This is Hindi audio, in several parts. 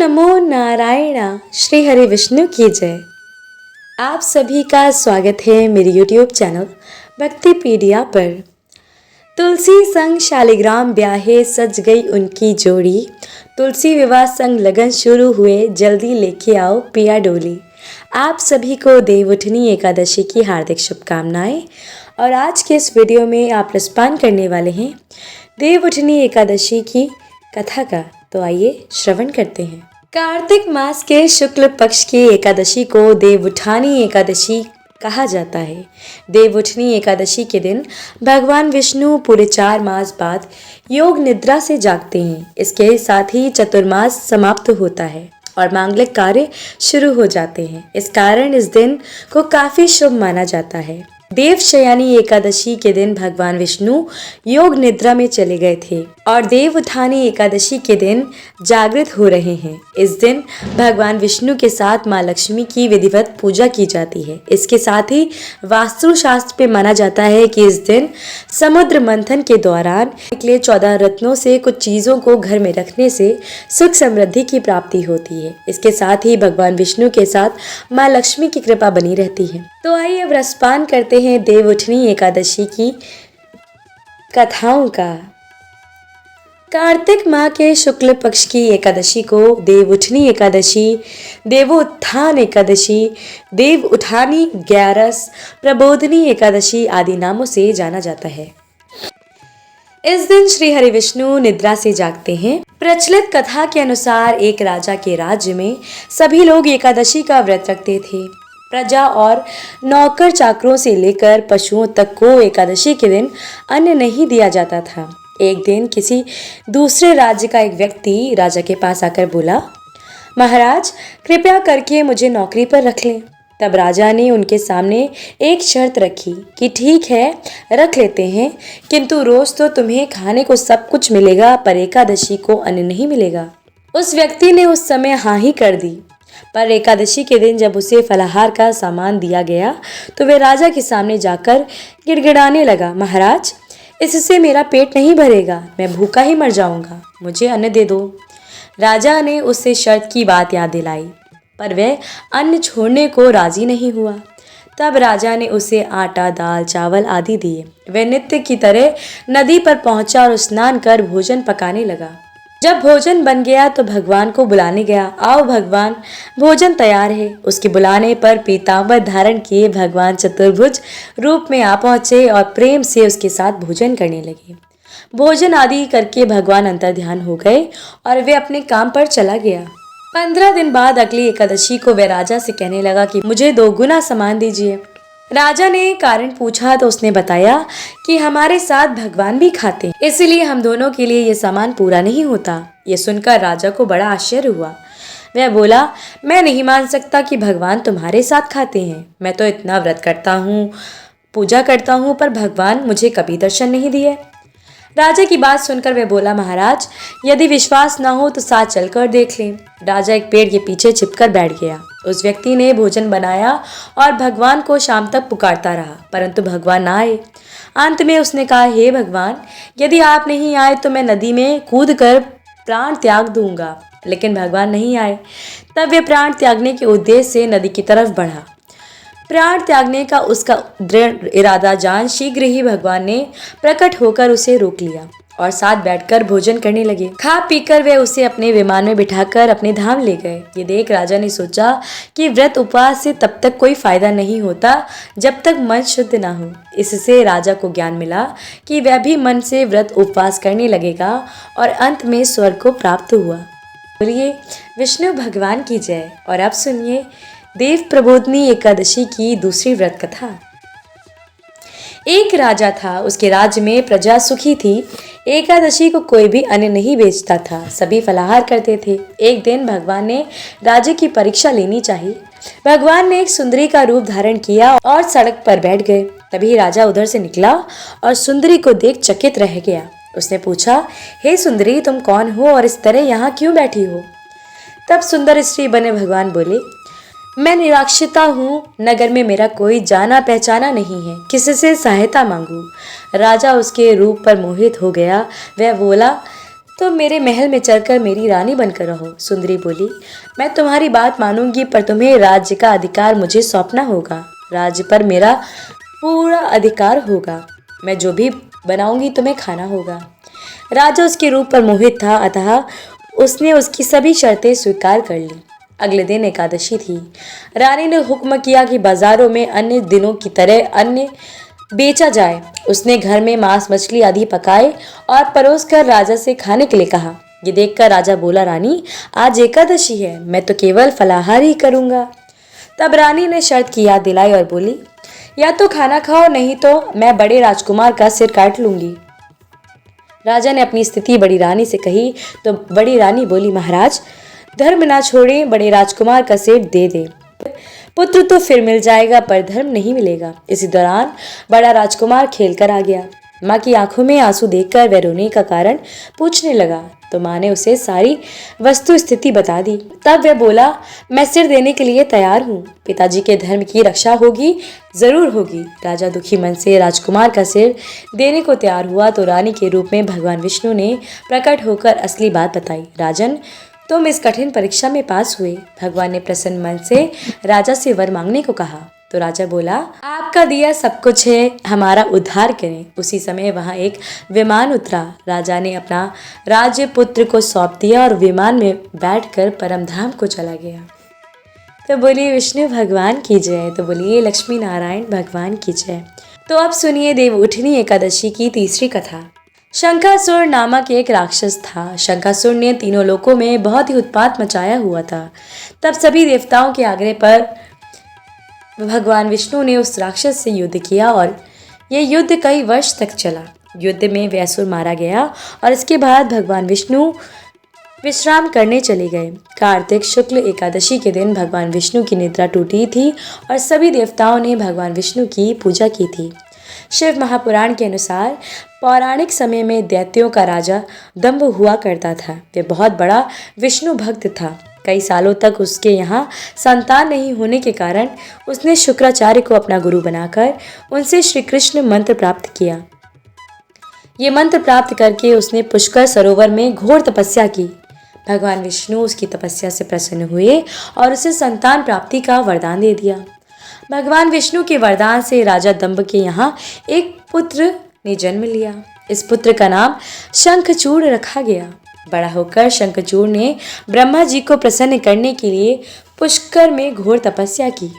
नमो नारायण श्री हरि विष्णु की जय। आप सभी का स्वागत है मेरे YouTube चैनल भक्तिपीडिया पर। तुलसी संग शालिग्राम ब्याहे सज गई उनकी जोड़ी, तुलसी विवाह संग लगन शुरू हुए जल्दी लेके आओ पिया डोली। आप सभी को देवउठनी एकादशी की हार्दिक शुभकामनाएं। और आज के इस वीडियो में आप रसपान करने वाले हैं देवउठनी एकादशी की कथा का। तो आइए श्रवण करते हैं। कार्तिक मास के शुक्ल पक्ष की एकादशी को देवउठानी एकादशी कहा जाता है। देवउठनी एकादशी के दिन भगवान विष्णु पूरे 4 मास बाद योग निद्रा से जागते हैं। इसके साथ ही चतुर्मास समाप्त होता है और मांगलिक कार्य शुरू हो जाते हैं। इस कारण इस दिन को काफी शुभ माना जाता है। देवशयनी एकादशी के दिन भगवान विष्णु योग निद्रा में चले गए थे और देवउठानी एकादशी के दिन जागृत हो रहे हैं। इस दिन भगवान विष्णु के साथ माँ लक्ष्मी की विधिवत पूजा की जाती है। इसके साथ ही वास्तु शास्त्र पे माना जाता है कि इस दिन समुद्र मंथन के दौरान निकले 14 रत्नों से कुछ चीजों को घर में रखने से सुख समृद्धि की प्राप्ति होती है। इसके साथ ही भगवान विष्णु के साथ माँ लक्ष्मी की कृपा बनी रहती है। तो आइए अब रसपान करते हैं देवउठनी एकादशी की कथाओं का। कार्तिक माह के शुक्ल पक्ष की एकादशी को देवउठनी एकादशी, देवोत्थान एकादशी, देवउठानी, ग्यारस, प्रबोधनी एकादशी आदि नामों से जाना जाता है। इस दिन श्री हरि विष्णु निद्रा से जागते हैं। प्रचलित कथा के अनुसार एक राजा के राज्य में सभी लोग एकादशी का व्रत रखते थे। प्रजा और नौकर चाकरों से लेकर पशुओं तक को एकादशी के दिन अन्न नहीं दिया जाता था। एक दिन किसी दूसरे राज्य का एक व्यक्ति राजा के पास आकर बोला, महाराज कृपया करके मुझे नौकरी पर रख लें। तब राजा ने उनके सामने एक शर्त रखी कि ठीक है रख लेते हैं, किंतु रोज तो तुम्हें खाने को सब कुछ मिलेगा पर एकादशी को अन्न नहीं मिलेगा। उस व्यक्ति ने उस समय हाँ ही कर दी। पर एकादशी के दिन जब उसे फलाहार का सामान दिया गया तो वह राजा के सामने जाकर गिड़गिड़ाने लगा, महाराज इससे मेरा पेट नहीं भरेगा, मैं भूखा ही मर जाऊंगा, मुझे अन्न दे दो। राजा ने उससे शर्त की बात याद दिलाई पर वह अन्न छोड़ने को राजी नहीं हुआ। तब राजा ने उसे आटा, दाल, चावल आदि दिए। वह नित्य की तरह नदी पर पहुंचा और स्नान कर भोजन पकाने लगा। जब भोजन बन गया तो भगवान को बुलाने गया, आओ भगवान भोजन तैयार है। उसके बुलाने पर पीतांबर धारण किए भगवान चतुर्भुज रूप में आ पहुंचे और प्रेम से उसके साथ भोजन करने लगे। भोजन आदि करके भगवान अंतर्ध्यान हो गए और वे अपने काम पर चला गया। 15 दिन बाद अगली एकादशी को वह राजा से कहने लगा कि मुझे 2 गुना सामान दीजिए। राजा ने कारण पूछा तो उसने बताया कि हमारे साथ भगवान भी खाते हैं, इसलिए हम दोनों के लिए ये सामान पूरा नहीं होता। ये सुनकर राजा को बड़ा आश्चर्य हुआ। वह बोला, मैं नहीं मान सकता कि भगवान तुम्हारे साथ खाते हैं। मैं तो इतना व्रत करता हूँ, पूजा करता हूँ, पर भगवान मुझे कभी दर्शन नहीं दिए। राजा की बात सुनकर वह बोला, महाराज यदि विश्वास न हो तो साथ चलकर देख लें। राजा एक पेड़ के पीछे छिपकर बैठ गया। उस व्यक्ति ने भोजन बनाया और भगवान को शाम तक पुकारता रहा, परंतु भगवान ना आए। अंत में उसने कहा, हे भगवान यदि आप नहीं आए तो मैं नदी में कूदकर प्राण त्याग दूंगा। लेकिन भगवान नहीं आए। तब वे प्राण त्यागने के उद्देश्य से नदी की तरफ बढ़ा। प्राण त्यागने का उसका दृढ़ इरादा जान शीघ्र ही भगवान ने प्रकट होकर उसे रोक लिया और साथ बैठकर भोजन करने लगे। खा पीकर वे उसे अपने विमान में बिठाकर अपने धाम ले गए। ये देख राजा ने सोचा कि व्रत उपवास से तब तक कोई फायदा नहीं होता जब तक मन शुद्ध ना हो। इससे राजा को ज्ञान मिला कि वह भी मन से व्रत उपवास करने लगेगा और अंत में स्वर्ग को प्राप्त हुआ। बोलिए विष्णु भगवान की जय। और अब सुनिए देव प्रबोधनी एकादशी की दूसरी व्रत कथा। एक राजा था, उसके राज्य में प्रजा सुखी थी। एकादशी को कोई भी अन्न नहीं बेचता था, सभी फलाहार करते थे। एक दिन भगवान ने राजा की परीक्षा लेनी चाहिए। भगवान ने एक सुंदरी का रूप धारण किया और सड़क पर बैठ गए। तभी राजा उधर से निकला और सुंदरी को देख चकित रह गया। उसने पूछा, हे सुंदरी तुम कौन हो और इस तरह यहाँ क्यों बैठी हो? तब सुंदर स्त्री बने भगवान बोले, मैं निराक्षिता हूँ, नगर में मेरा कोई जाना पहचाना नहीं है, किसी से सहायता मांगू। राजा उसके रूप पर मोहित हो गया। वह बोला, तो मेरे महल में चलकर मेरी रानी बनकर रहो। सुंदरी बोली, मैं तुम्हारी बात मानूंगी, पर तुम्हें राज्य का अधिकार मुझे सौंपना होगा। राज्य पर मेरा पूरा अधिकार होगा। मैं जो भी बनाऊंगी तुम्हें खाना होगा। राजा उसके रूप पर मोहित था, अतः उसने उसकी सभी शर्तें स्वीकार कर ली। अगले दिन एकादशी थी। रानी ने हुक्म किया कि बाजारों में अन्य दिनों की तरह अन्न बेचा जाए। उसने घर में मांस मछली आदि पकाए और परोस कर राजा से खाने के लिए कहा। ये देखकर राजा बोला, रानी आज एकादशी है, मैं तो केवल फलाहार ही करूंगा। तब रानी ने शर्त की याद दिलाई और बोली, या तो खाना खाओ, नहीं तो मैं बड़े राजकुमार का सिर काट लूंगी। राजा ने अपनी स्थिति बड़ी रानी से कही तो बड़ी रानी बोली, महाराज धर्म ना छोड़े, बड़े राजकुमार का सिर दे दे। पुत्र तो फिर मिल जाएगा, पर धर्म नहीं मिलेगा। इसी दौरान बड़ा राजकुमार खेल कर आ गया। माँ की आंखों में आंसू देखकर वह रोने का कारण पूछने लगा, तो माँ ने उसे सारी वस्तु स्थिति बता दी। तब वह बोला, मैं सिर देने के लिए तैयार हूँ। पिताजी के धर्म की रक्षा होगी, जरूर होगी। राजा दुखी मन से राजकुमार का सिर देने को तैयार हुआ तो रानी के रूप में भगवान विष्णु ने प्रकट होकर असली बात बताई। राजन, तुम इस कठिन परीक्षा में पास हुए। भगवान ने प्रसन्न मन से राजा से वर मांगने को कहा। तो राजा बोला, आपका दिया सब कुछ है, हमारा उद्धार करें। उसी समय वहां एक विमान उतरा। राजा ने अपना राज्य पुत्र को सौंप दिया और विमान में बैठकर परमधाम को चला गया। तो बोलिए विष्णु भगवान की जय। तो बोलिए लक्ष्मी नारायण भगवान की जय। तो अब सुनिए देवउठनी एकादशी की तीसरी कथा। शंखासुर नामक एक राक्षस था। शंखासुर ने तीनों लोकों में बहुत ही उत्पात मचाया हुआ था। तब सभी देवताओं के आग्रह पर भगवान विष्णु ने उस राक्षस से युद्ध किया और यह युद्ध कई वर्ष तक चला। युद्ध में वह असुर मारा गया और इसके बाद भगवान विष्णु विश्राम करने चले गए। कार्तिक शुक्ल एकादशी के दिन भगवान विष्णु की निद्रा टूटी थी और सभी देवताओं ने भगवान विष्णु की पूजा की थी। शिव महापुराण के अनुसार पौराणिक समय में दैत्यों का राजा दंभ हुआ करता था। वह बहुत बड़ा विष्णु भक्त था। कई सालों तक उसके यहाँ संतान नहीं होने के कारण उसने शुक्राचार्य को अपना गुरु बनाकर उनसे श्री कृष्ण मंत्र प्राप्त किया। ये मंत्र प्राप्त करके उसने पुष्कर सरोवर में घोर तपस्या की। भगवान विष्णु उसकी तपस्या से प्रसन्न हुए और उसे संतान प्राप्ति का वरदान दे दिया। भगवान विष्णु के वरदान से राजा दंभ के यहाँ एक पुत्र ने जन्म लिया। इस पुत्र का नाम शंखचूड़ रखा गया। बड़ा होकर शंखचूड़ ने ब्रह्मा जी को प्रसन्न करने के लिए पुष्कर में घोर तपस्या की।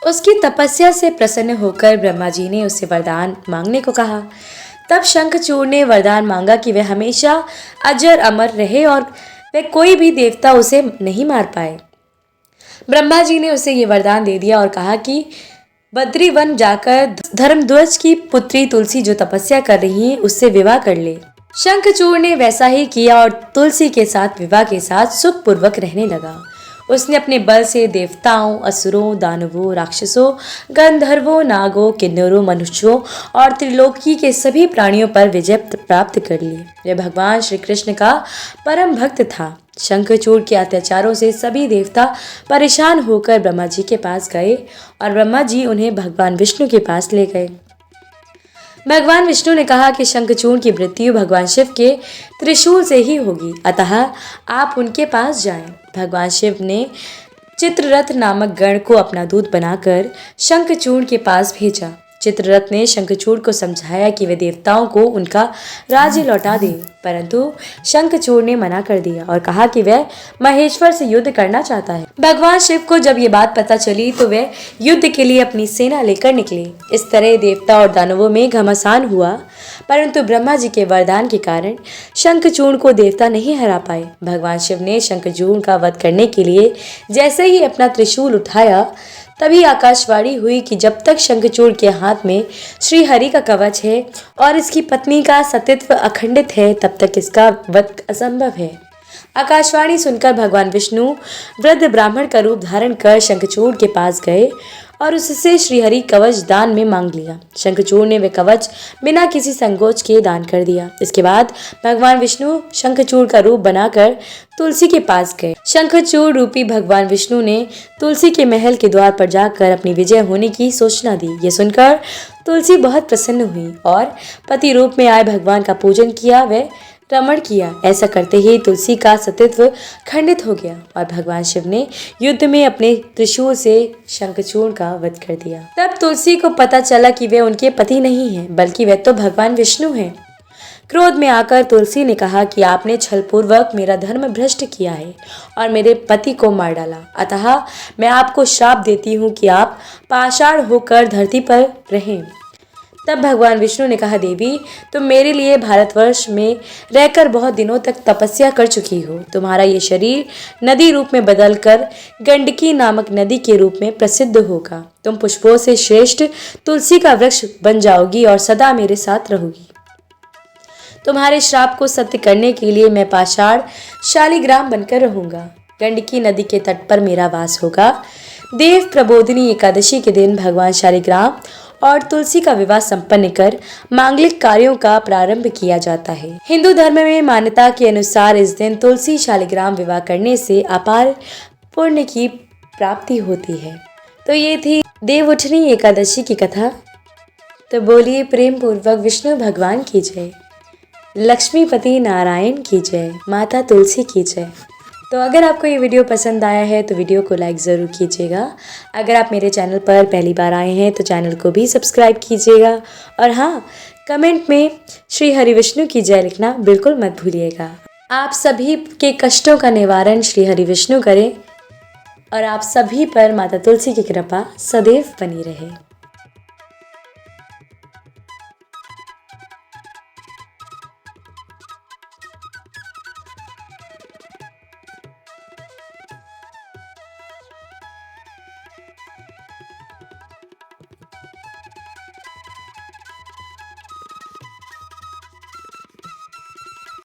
उसकी तपस्या से प्रसन्न होकर ब्रह्मा जी ने उससे वरदान मांगने को कहा। तब शंखचूड़ ने वरदान मांगा कि वह हमेशा अजर अमर रहे और वह कोई भी देवता उसे नहीं मार पाए। ब्रह्मा जी ने उसे ये वरदान दे दिया और कहा कि बद्री वन जाकर धर्मध्वज की पुत्री तुलसी जो तपस्या कर रही है उससे विवाह कर ले। शंखचूड़ ने वैसा ही किया और तुलसी के साथ विवाह के साथ सुखपूर्वक रहने लगा। उसने अपने बल से देवताओं, असुरों, दानवों, राक्षसों, गंधर्वों, नागों, किन्नरों, मनुष्यों और त्रिलोकी के सभी प्राणियों पर विजय प्राप्त कर ली। वह भगवान श्री कृष्ण का परम भक्त था। शंखचूड़ के अत्याचारों से सभी देवता परेशान होकर ब्रह्मा जी के पास गए और ब्रह्मा जी उन्हें भगवान विष्णु के पास ले गए। भगवान विष्णु ने कहा कि शंखचूड़ की मृत्यु भगवान शिव के त्रिशूल से ही होगी, अतः आप उनके पास जाएं। भगवान शिव ने चित्ररथ नामक गण को अपना दूत बनाकर शंखचूड़ के पास भेजा। चित्ररथ ने शंखचूड़ को समझाया कि वे देवताओं को उनका राज्य लौटा दे, परंतु शंखचूड़ ने मना कर दिया और कहा कि वह महेश्वर से युद्ध करना चाहता है। भगवान शिव को जब ये बात पता चली तो वे युद्ध के लिए अपनी सेना लेकर निकले। इस तरह देवता और दानवों में घमासान हुआ, परंतु ब्रह्मा जी के वरदान के कारण शंखचूड़ को देवता नहीं हरा पाए। भगवान शिव ने शंखचूड़ का वध करने के लिए जैसे ही अपना त्रिशूल उठाया, तभी आकाशवाणी हुई कि जब तक शंखचूड़ के हाथ में श्री हरि का कवच है और इसकी पत्नी का सतीत्व अखंडित है, तब तक इसका वध असंभव है। आकाशवाणी सुनकर भगवान विष्णु वृद्ध ब्राह्मण का रूप धारण कर शंखचूड़ के पास गए और उससे श्रीहरि कवच दान में मांग लिया। शंखचूड़ ने वे कवच बिना किसी संकोच के दान कर दिया। इसके बाद भगवान विष्णु शंखचूड़ का रूप बनाकर तुलसी के पास गए। शंखचूड़ रूपी भगवान विष्णु ने तुलसी के महल के द्वार पर जाकर अपनी विजय होने की सूचना दी। ये सुनकर तुलसी बहुत प्रसन्न हुई और पति रूप में आए भगवान का पूजन किया। वे रमण किया। ऐसा करते ही तुलसी का सतीत्व खंडित हो गया और भगवान शिव ने युद्ध में अपने त्रिशूल से शंखचूर्ण का वध कर दिया। तब तुलसी को पता चला कि वे उनके पति नहीं हैं, बल्कि वे तो भगवान विष्णु हैं। क्रोध में आकर तुलसी ने कहा कि आपने छलपूर्वक मेरा धर्म भ्रष्ट किया है और मेरे पति को मार डाला, अतः मैं आपको शाप देती हूँ कि आप पाषाण होकर धरती पर रहें। तब भगवान विष्णु ने कहा, देवी तुम मेरे लिए भारतवर्ष में रहकर बहुत दिनों तक तपस्या कर चुकी हो। तुम्हारा ये शरीर नदी रूप में बदलकर गंडकी नामक नदी के रूप में प्रसिद्ध होगा। तुम पुष्पों से श्रेष्ठ तुलसी का वृक्ष बन जाओगी और सदा मेरे साथ रहोगी। तुम्हारे श्राप को सत्य करने के लिए मैं पाषाण शालिग्राम बनकर रहूंगा। गंडकी नदी के तट पर मेरा वास होगा। देव प्रबोधिनी एकादशी के दिन भगवान शालिग्राम और तुलसी का विवाह संपन्न कर मांगलिक कार्यों का प्रारंभ किया जाता है। हिंदू धर्म में मान्यता के अनुसार इस दिन तुलसी शालिग्राम विवाह करने से अपार पुण्य की प्राप्ति होती है। तो ये थी देवउठनी एकादशी की कथा। तो बोलिए प्रेम पूर्वक विष्णु भगवान की जय, लक्ष्मीपति नारायण की जय, माता तुलसी की जय। तो अगर आपको ये वीडियो पसंद आया है तो वीडियो को लाइक ज़रूर कीजिएगा। अगर आप मेरे चैनल पर पहली बार आए हैं तो चैनल को भी सब्सक्राइब कीजिएगा। और हाँ, कमेंट में श्री हरि विष्णु की जय लिखना बिल्कुल मत भूलिएगा। आप सभी के कष्टों का निवारण श्री हरि विष्णु करें और आप सभी पर माता तुलसी की कृपा सदैव बनी रहे।